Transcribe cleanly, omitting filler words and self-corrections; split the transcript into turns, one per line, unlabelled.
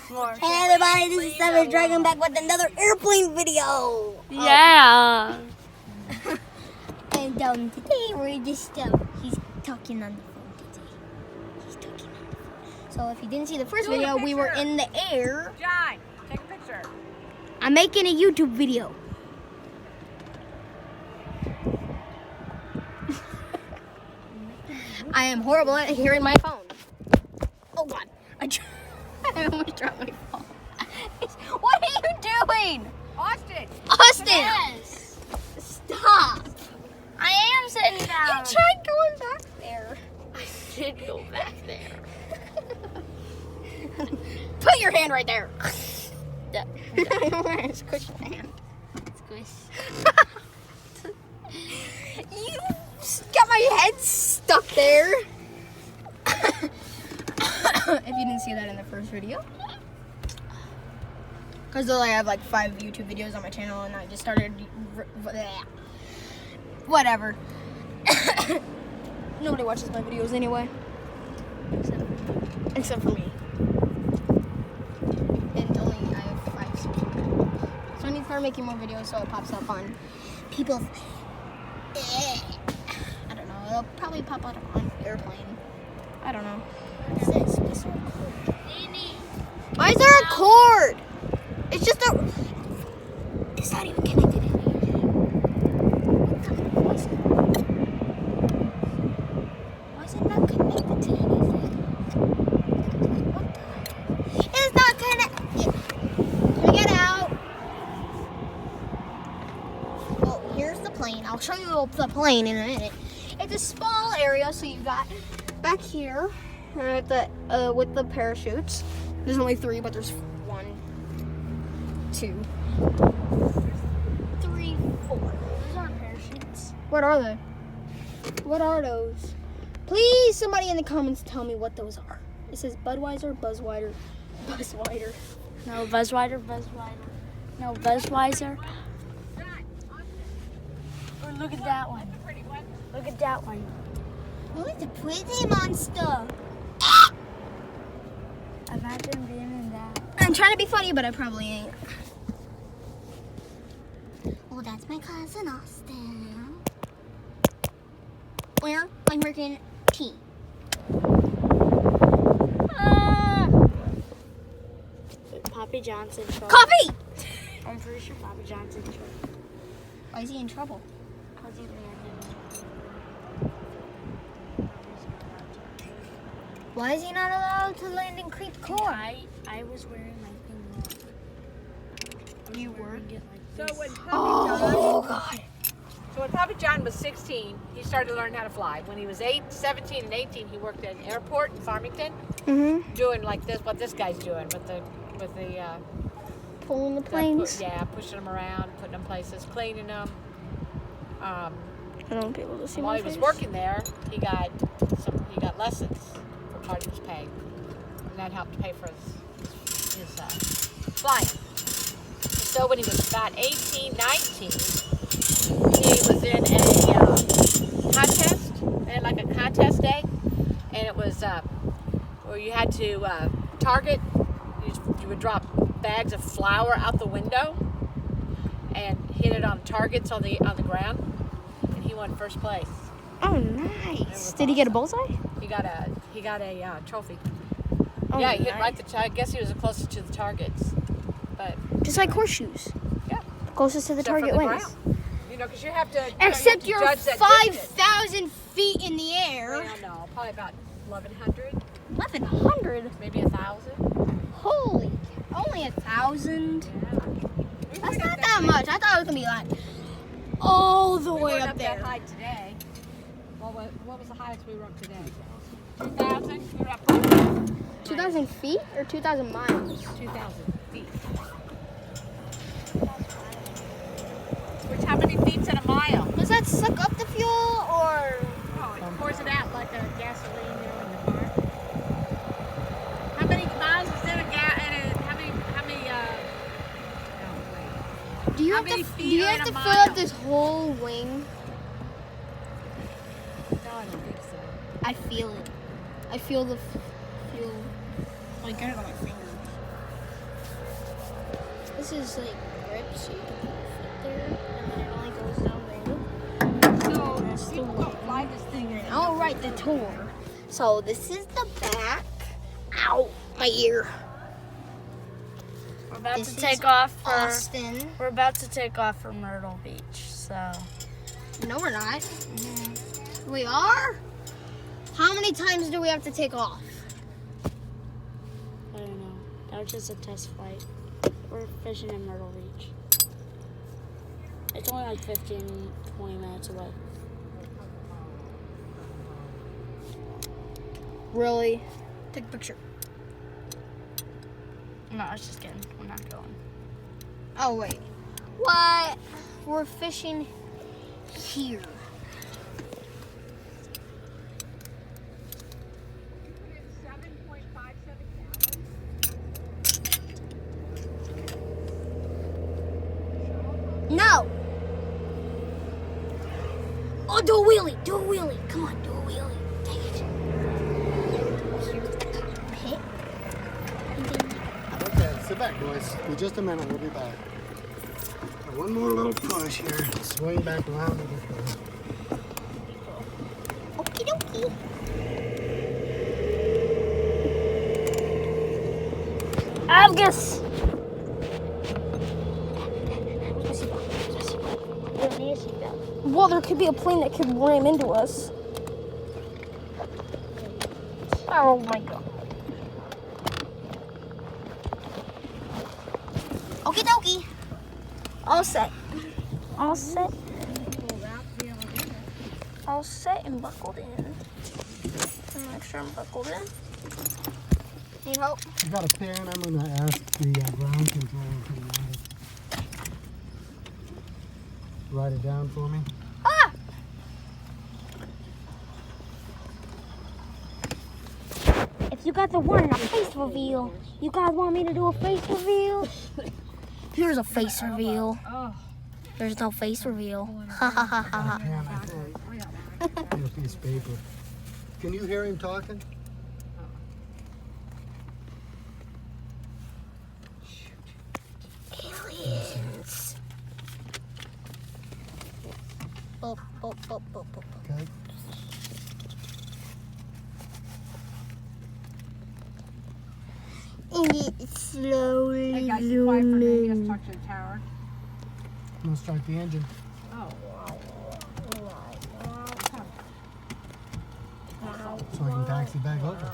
Hey everybody, this is Savage Dragon back with another airplane video.
Yeah.
And today we're just he's talking on the phone today. He's talking on the phone. So if you didn't see the first video, we were in the air.
John, take a picture.
I'm making a YouTube video. I am horrible at hearing my phone. Oh God, I almost dropped my phone. What are you doing?
Austin.
Austin!
Yes.
Stop!
I am sitting down.
You tried going back there.
I did go back there.
Put your hand right there. Squish the hand.
Squish.
You got my head stuck there. If you didn't see that in the first video. Because I have like 5 YouTube videos on my channel and I just started... Whatever. Nobody watches my videos anyway. Except for me. And only I have 5 subscribers. So I need to start making more videos so it pops up on people's... I don't know. It'll probably pop up on airplane. I don't know. Why is there a cord? It's just a... It's not even connected in here. Why is it not connected to anything? What the... It's not connected. Can we get out? Well, here's the plane. I'll show you the plane in a minute. It's a small area, so you got back here at the with the parachutes. There's only 3, but there's 1, 2, 3, 4.
Those aren't parachutes.
What are they? What are those? Please, somebody in the comments tell me what those are. It says Budweiser, Buzzwider, Buzzwider.
No, Buzzwider. No, Buzzweiser. Oh, look at that one. Look at that one.
Look, the pretty monster.
Imagine being in that.
I'm trying to be funny, but I probably ain't. Well, that's my cousin Austin. Where? I'm working T.
Poppy Johnson.
Coffee!
I'm pretty sure Poppy Johnson.
Why is he in trouble?
Because he landed.
Why is he not allowed to land in Creep Core?
I was wearing my thing.
You were?
So when
Oh, God.
Papa John was 16, he started to learn how to fly. When he was 17 and 18, he worked at an airport in Farmington, doing like this, what this guy's doing with the
Pulling the planes.
pushing them around, putting them places, cleaning them.
I don't want people to see
While
my
he was
face.
working there, he got lessons for part of his pay, and that helped pay for his flying. So when he was about 18, 19, he was in a contest. They had like a contest day, and it was where you had to target. You would drop bags of flour out the window and hit it on targets on the ground, and he won first place.
Oh, nice. Did he get a bullseye?
He got a trophy.
Oh,
Yeah, he hit
nice.
right the. I guess he was the closest to the targets, but
Just like horseshoes.
yeah.
Closest to the
Except
target
from the
wins.
ground. You know, because you have to.
Except
you have to
you're
judge that distance.
5,000 feet in the air.
Well, no, probably about 1,100,
1,100?
maybe 1,000.
Holy cow. Only 1,000?
Yeah.
That's not that much. I thought it was going to be like all the
We
way
weren't
up
up
there.
that high today. Well, what was the highest we were up today? 2,000. We were up
2,000 feet or 2,000 miles?
2,000 feet. Which how many feet's in a mile?
Does that suck up the fuel or?
Oh, it pours it out like a gasoline in the car. How many miles is in a how many
Do you
How
have
many
to? Do
feet
you
are
have
in
to
a
fill up
mile?
this whole wing?
No, I don't think so.
I feel it. I feel the fuel. Like I got my fingers. is like grip, so you can put your foot there, and then it only goes down there. So that's the one.
Fly this thing in.
All right, the tour. So this is the back. Ow, my ear.
We're about
This
to take
is
off for.
Austin.
We're about to take off for Myrtle Beach. So.
No, we're not. We are? How many times do we have to take off?
I don't know. That was just a test flight. We're fishing in Myrtle Beach. It's only like 15, 20 minutes away.
Really? Take a picture.
No, I was just kidding. We're not going.
Oh, wait. What? We're fishing here. No. Oh, do a wheelie. Do a wheelie. Come on, do a wheelie. Dang it. Here's the cockpit.
Okay, sit back, boys. In just a minute, we'll be back. One more little push here. Swing back around.
Okie dokie.
August!
Well, there could be a plane that could ram into us. Oh my god. Okie dokie. All set. All set. All set and buckled in. Make sure I'm buckled in. Need help?
You got a pen? I'm going to ask the ground controller to write it down for me.
Ah! If you got the one, a face reveal. You guys want me to do a face reveal? Here's a face reveal. There's no face reveal. Ha ha ha ha.
Pen, I think. And a piece of paper. Can you hear him talking?
Aliens. Boop, boop, boop, boop, boop.
Okay.
And it's slowly
Hey guys, you quiet for a minute. You
zooming.
have to talk to the tower.
I'm going to start the engine.
Oh.
So I can taxi back over.